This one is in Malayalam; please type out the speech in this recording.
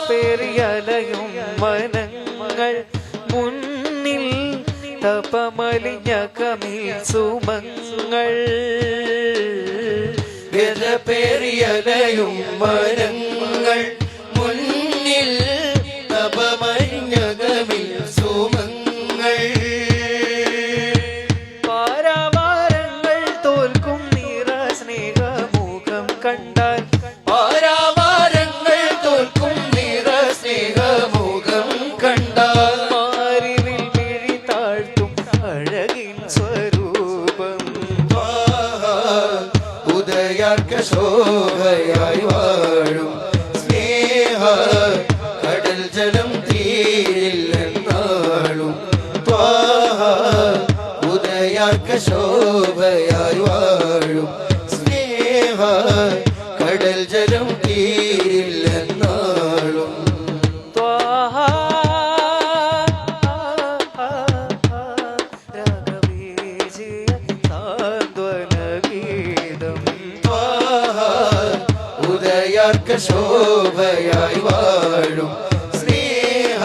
പേറിയലയും മനങ്ങൾ മുന്നിൽ തപമലിഞ്ഞ കമിൽ സുമങ്ങൾ പേറിയലയും മനങ്ങൾ മുന്നിൽ തപമലിഞ്ഞ കമിൽ സുമങ്ങൾ പാരാവാരങ്ങൾ തോൽക്കും നിറ സ്നേഹമുഖം കണ്ടാൽ പാരാവാരങ്ങൾ തോൽക്കും നിറ സ്നേഹമുഖം കണ്ടാൽ മാറിവിൽ മിഴി താഴ്ത്തും അഴകിൻ സ്വരൂപം ഉദയാർക്ക ശോഭയായി വാഴും സ്നേഹ കടൽ ജലം തീരില്ലെന്നാളും ഉദയാർക്ക ശോഭയായി വാഴും സ്നേഹ കടൽ ജലം തീരില്ലെന്നാളും രാഗവീജിയ സാന്ത്വന ഗീതം ഉദയാർക്ക ശോഭയായി വാഴും സ്നേഹ